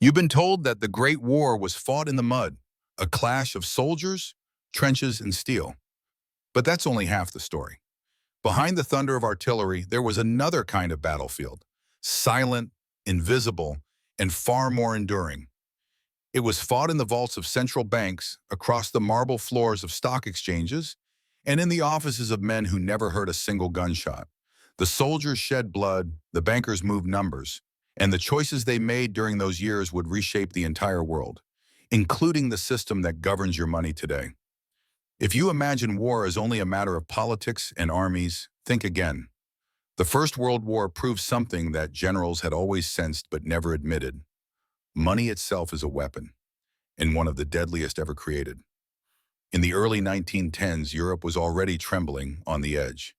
You've been told that the Great War was fought in the mud, a clash of soldiers, trenches, and steel. But that's only half the story. Behind the thunder of artillery, there was another kind of battlefield, silent, invisible, and far more enduring. It was fought in the vaults of central banks, across the marble floors of stock exchanges, and in the offices of men who never heard a single gunshot. The soldiers shed blood, the bankers moved numbers, and the choices they made during those years would reshape the entire world, including the system that governs your money today. If you imagine war as only a matter of politics and armies, think again. The First World War proved something that generals had always sensed but never admitted. Money itself is a weapon, and one of the deadliest ever created. In the early 1910s, Europe was already trembling on the edge.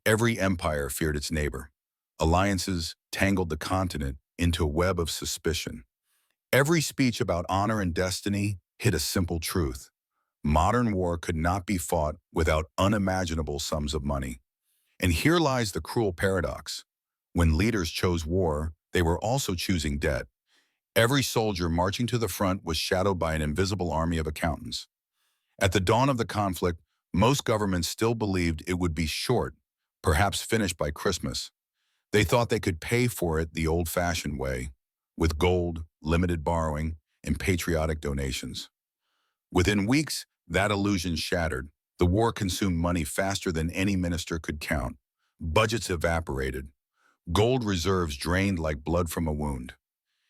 Every empire feared its neighbor. Alliances tangled the continent into a web of suspicion. Every speech about honor and destiny hid a simple truth. Modern war could not be fought without unimaginable sums of money. And here lies the cruel paradox. When leaders chose war, they were also choosing debt. Every soldier marching to the front was shadowed by an invisible army of accountants. At the dawn of the conflict, most governments still believed it would be short, perhaps finished by Christmas. They thought they could pay for it the old-fashioned way, with gold, limited borrowing, and patriotic donations. Within weeks, that illusion shattered. The war consumed money faster than any minister could count. Budgets evaporated. Gold reserves drained like blood from a wound.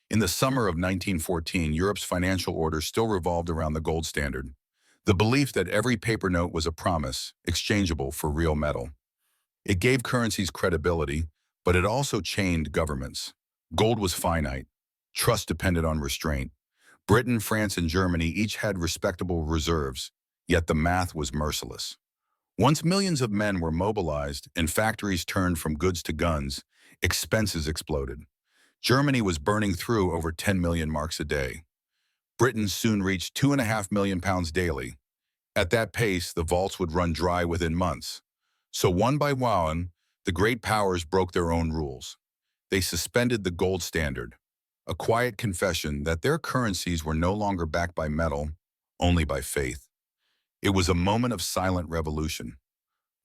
In the summer of 1914, Europe's financial order still revolved around the gold standard, the belief that every paper note was a promise, exchangeable for real metal. It gave currencies credibility, but it also chained governments. Gold was finite. Trust depended on restraint. Britain, France, and Germany each had respectable reserves, yet the math was merciless. Once millions of men were mobilized and factories turned from goods to guns, expenses exploded. Germany was burning through over 10 million marks a day. Britain soon reached £2.5 million daily. At that pace, the vaults would run dry within months. So one by one, the great powers broke their own rules. They suspended the gold standard, a quiet confession that their currencies were no longer backed by metal, only by faith. It was a moment of silent revolution.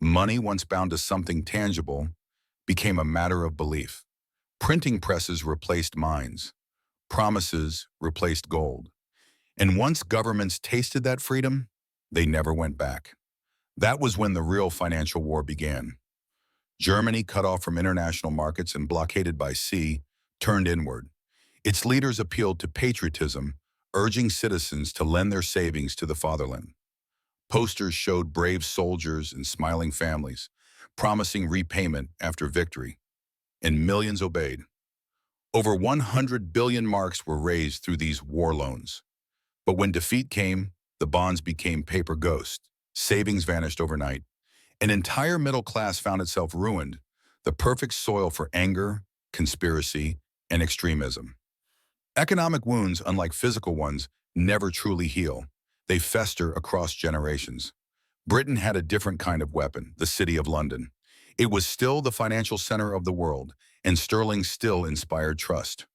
Money, once bound to something tangible, became a matter of belief. Printing presses replaced mines. Promises replaced gold. And once governments tasted that freedom, they never went back. That was when the real financial war began. Germany, cut off from international markets and blockaded by sea, turned inward. Its leaders appealed to patriotism, urging citizens to lend their savings to the fatherland. Posters showed brave soldiers and smiling families, promising repayment after victory, and millions obeyed. Over 100 billion marks were raised through these war loans. But when defeat came, the bonds became paper ghosts. Savings vanished overnight. An entire middle class found itself ruined, the perfect soil for anger, conspiracy, and extremism. Economic wounds, unlike physical ones, never truly heal. They fester across generations. Britain had a different kind of weapon, the City of London. It was still the financial center of the world, and sterling still inspired trust.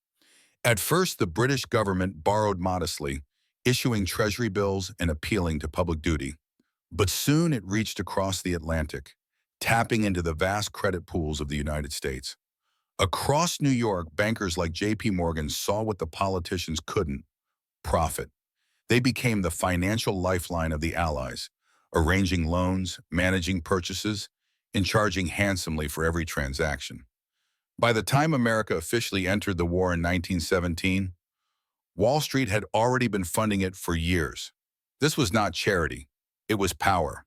At first, the British government borrowed modestly, issuing treasury bills and appealing to public duty. But soon it reached across the Atlantic, tapping into the vast credit pools of the United States. Across New York, bankers like J.P. Morgan saw what the politicians couldn't: profit. They became the financial lifeline of the Allies, arranging loans, managing purchases, and charging handsomely for every transaction. By the time America officially entered the war in 1917, Wall Street had already been funding it for years. This was not charity, it was power.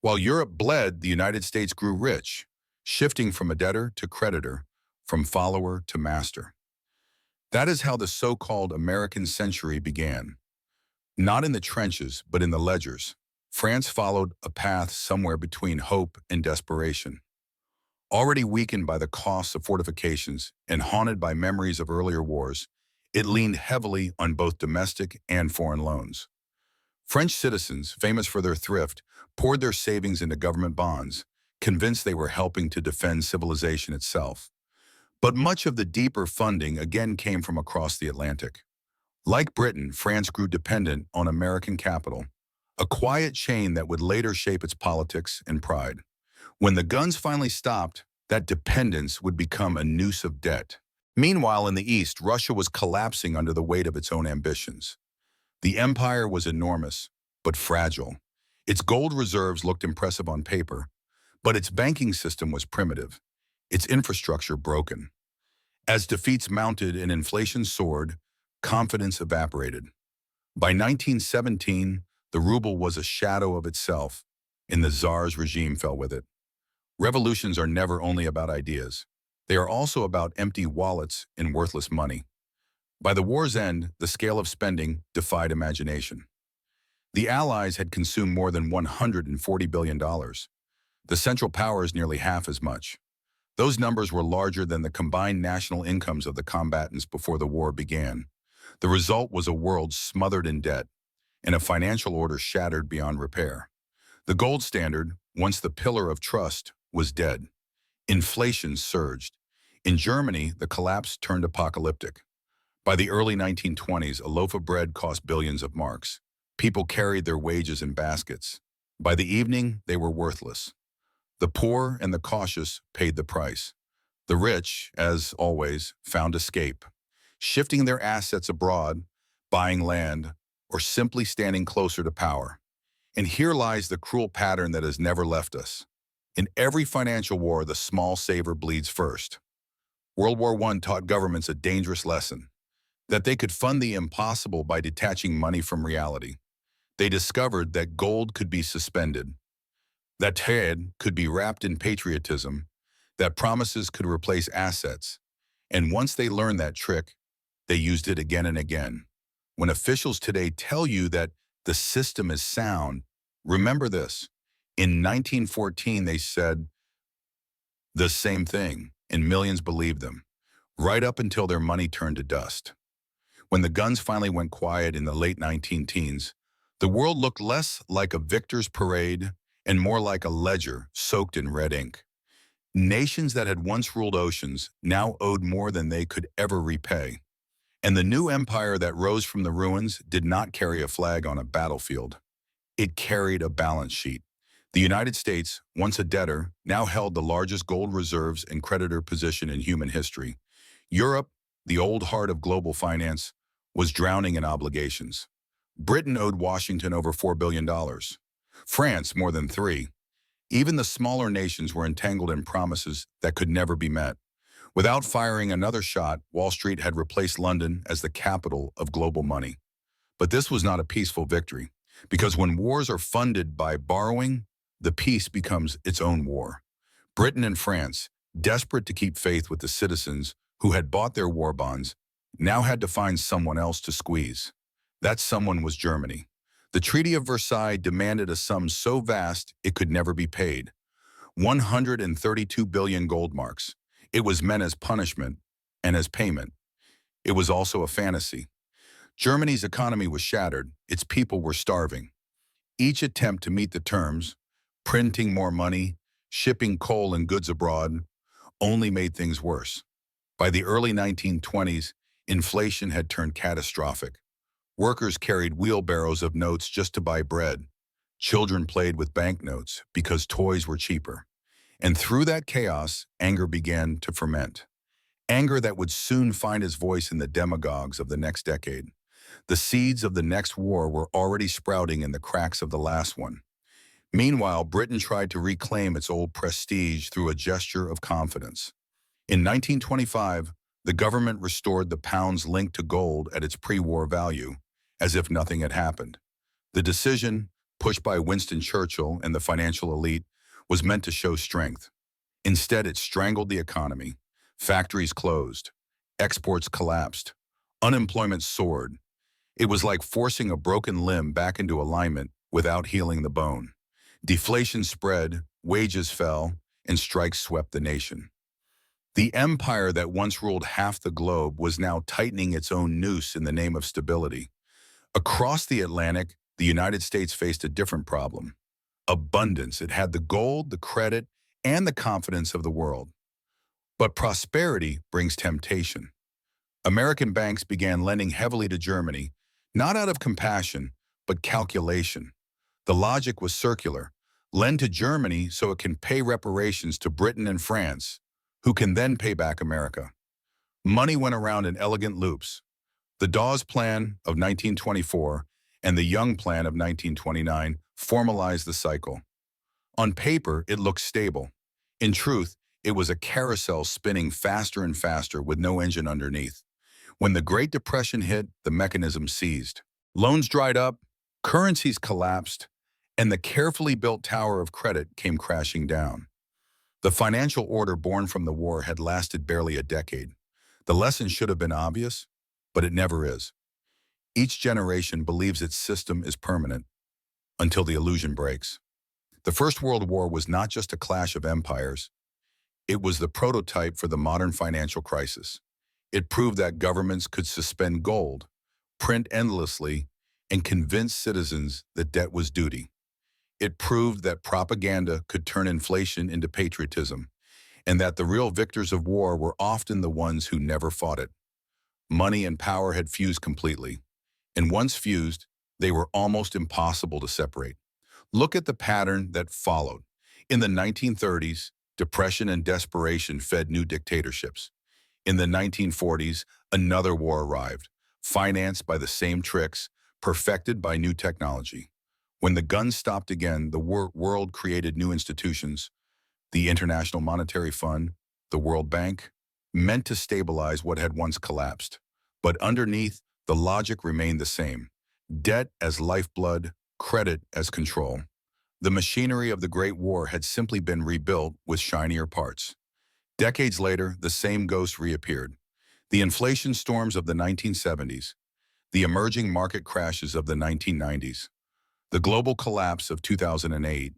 While Europe bled, the United States grew rich, shifting from a debtor to creditor, from follower to master. That is how the so-called American century began. Not in the trenches, but in the ledgers. France followed a path somewhere between hope and desperation. Already weakened by the costs of fortifications and haunted by memories of earlier wars, it leaned heavily on both domestic and foreign loans. French citizens, famous for their thrift, poured their savings into government bonds, convinced they were helping to defend civilization itself. But much of the deeper funding again came from across the Atlantic. Like Britain, France grew dependent on American capital, a quiet chain that would later shape its politics and pride. When the guns finally stopped, that dependence would become a noose of debt. Meanwhile, in the East, Russia was collapsing under the weight of its own ambitions. The empire was enormous, but fragile. Its gold reserves looked impressive on paper, but its banking system was primitive, its infrastructure broken. As defeats mounted and inflation soared, confidence evaporated. By 1917, the ruble was a shadow of itself, and the Tsar's regime fell with it. Revolutions are never only about ideas. They are also about empty wallets and worthless money. By the war's end, the scale of spending defied imagination. The Allies had consumed more than $140 billion. The Central Powers nearly half as much. Those numbers were larger than the combined national incomes of the combatants before the war began. The result was a world smothered in debt and a financial order shattered beyond repair. The gold standard, once the pillar of trust, was dead. Inflation surged. In Germany, the collapse turned apocalyptic. By the early 1920s, a loaf of bread cost billions of marks. People carried their wages in baskets. By the evening, they were worthless. The poor and the cautious paid the price. The rich, as always, found escape, shifting their assets abroad, buying land, or simply standing closer to power. And here lies the cruel pattern that has never left us. In every financial war, the small saver bleeds first. World War I taught governments a dangerous lesson, that they could fund the impossible by detaching money from reality. They discovered that gold could be suspended, that trade could be wrapped in patriotism, that promises could replace assets. And once they learned that trick, they used it again and again. When officials today tell you that the system is sound, remember this. In 1914, they said the same thing, and millions believed them, right up until their money turned to dust. When the guns finally went quiet in the late 19-teens, the world looked less like a victor's parade and more like a ledger soaked in red ink. Nations that had once ruled oceans now owed more than they could ever repay. And the new empire that rose from the ruins did not carry a flag on a battlefield. It carried a balance sheet. The United States, once a debtor, now held the largest gold reserves and creditor position in human history. Europe, the old heart of global finance, was drowning in obligations. Britain owed Washington over $4 billion. France more than $3. Even the smaller nations were entangled in promises that could never be met. Without firing another shot, Wall Street had replaced London as the capital of global money. But this was not a peaceful victory, because when wars are funded by borrowing, the peace becomes its own war. Britain and France, desperate to keep faith with the citizens who had bought their war bonds, now had to find someone else to squeeze. That someone was Germany. The Treaty of Versailles demanded a sum so vast it could never be paid. 132 billion gold marks. It was meant as punishment and as payment. It was also a fantasy. Germany's economy was shattered. Its people were starving. Each attempt to meet the terms, printing more money, shipping coal and goods abroad, only made things worse. By the early 1920s, inflation had turned catastrophic. Workers carried wheelbarrows of notes just to buy bread. Children played with banknotes because toys were cheaper. And through that chaos, anger began to ferment. Anger that would soon find its voice in the demagogues of the next decade. The seeds of the next war were already sprouting in the cracks of the last one. Meanwhile, Britain tried to reclaim its old prestige through a gesture of confidence. In 1925, the government restored the pound's link to gold at its pre-war value, as if nothing had happened. The decision, pushed by Winston Churchill and the financial elite, was meant to show strength. Instead, it strangled the economy. Factories closed. Exports collapsed. Unemployment soared. It was like forcing a broken limb back into alignment without healing the bone. Deflation spread, wages fell, and strikes swept the nation. The empire that once ruled half the globe was now tightening its own noose in the name of stability. Across the Atlantic, the United States faced a different problem. Abundance. It had the gold, the credit, and the confidence of the world. But prosperity brings temptation. American banks began lending heavily to Germany, not out of compassion, but calculation. The logic was circular. Lend to Germany so it can pay reparations to Britain and France, who can then pay back America. Money went around in elegant loops. The Dawes Plan of 1924 and the Young Plan of 1929 formalized the cycle. On paper, it looked stable. In truth, it was a carousel spinning faster and faster with no engine underneath. When the Great Depression hit, the mechanism seized. Loans dried up, currencies collapsed, and the carefully built tower of credit came crashing down. The financial order born from the war had lasted barely a decade. The lesson should have been obvious, but it never is. Each generation believes its system is permanent until the illusion breaks. The First World War was not just a clash of empires. It was the prototype for the modern financial crisis. It proved that governments could suspend gold, print endlessly, and convince citizens that debt was duty. It proved that propaganda could turn inflation into patriotism, and that the real victors of war were often the ones who never fought it. Money and power had fused completely, and once fused, they were almost impossible to separate. Look at the pattern that followed. In the 1930s, depression and desperation fed new dictatorships. In the 1940s, another war arrived, financed by the same tricks, perfected by new technology. When the guns stopped again, the world created new institutions. The International Monetary Fund, the World Bank, meant to stabilize what had once collapsed. But underneath, the logic remained the same. Debt as lifeblood, credit as control. The machinery of the Great War had simply been rebuilt with shinier parts. Decades later, the same ghost reappeared. The inflation storms of the 1970s, the emerging market crashes of the 1990s, the global collapse of 2008,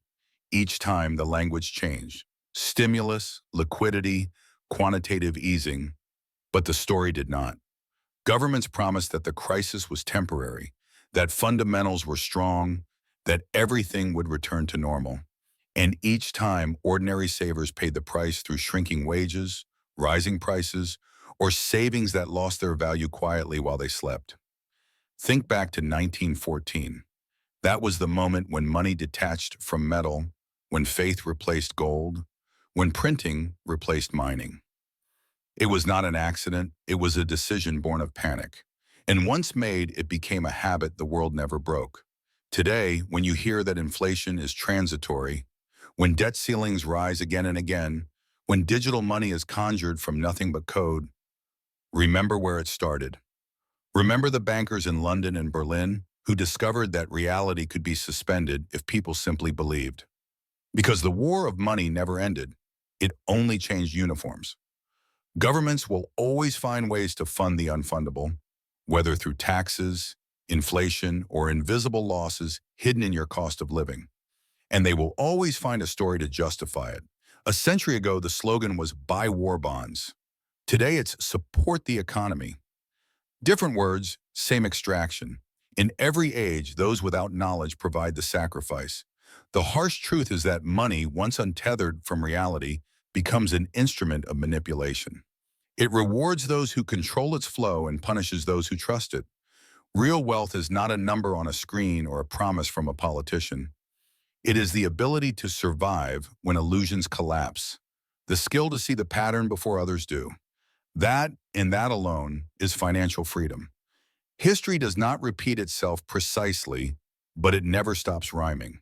each time the language changed. Stimulus, liquidity, quantitative easing, but the story did not. Governments promised that the crisis was temporary, that fundamentals were strong, that everything would return to normal. And each time, ordinary savers paid the price through shrinking wages, rising prices, or savings that lost their value quietly while they slept. Think back to 1914. That was the moment when money detached from metal, when faith replaced gold, when printing replaced mining. It was not an accident, it was a decision born of panic. And once made, it became a habit the world never broke. Today, when you hear that inflation is transitory, when debt ceilings rise again and again, when digital money is conjured from nothing but code, remember where it started. Remember the bankers in London and Berlin who discovered that reality could be suspended if people simply believed. Because the war of money never ended, it only changed uniforms. Governments will always find ways to fund the unfundable, whether through taxes, inflation, or invisible losses hidden in your cost of living. And they will always find a story to justify it. A century ago, the slogan was "Buy war bonds." Today, it's "Support the economy." Different words, same extraction. In every age, those without knowledge provide the sacrifice. The harsh truth is that money, once untethered from reality, becomes an instrument of manipulation. It rewards those who control its flow and punishes those who trust it. Real wealth is not a number on a screen or a promise from a politician. It is the ability to survive when illusions collapse, the skill to see the pattern before others do. That, and that alone, is financial freedom. History does not repeat itself precisely, but it never stops rhyming.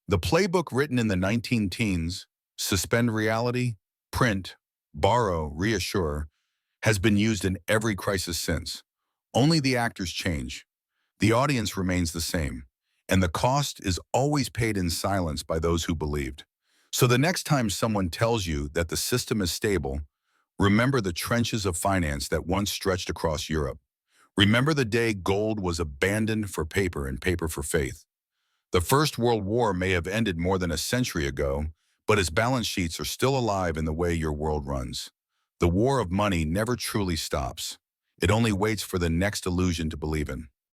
The playbook written in the 19-teens, suspend reality, print, borrow, reassure, has been used in every crisis since. Only the actors change. The audience remains the same, and the cost is always paid in silence by those who believed. So the next time someone tells you that the system is stable, remember the trenches of finance that once stretched across Europe. Remember the day gold was abandoned for paper and paper for faith. The First World War may have ended more than a century ago, but its balance sheets are still alive in the way your world runs. The war of money never truly stops. It only waits for the next illusion to believe in.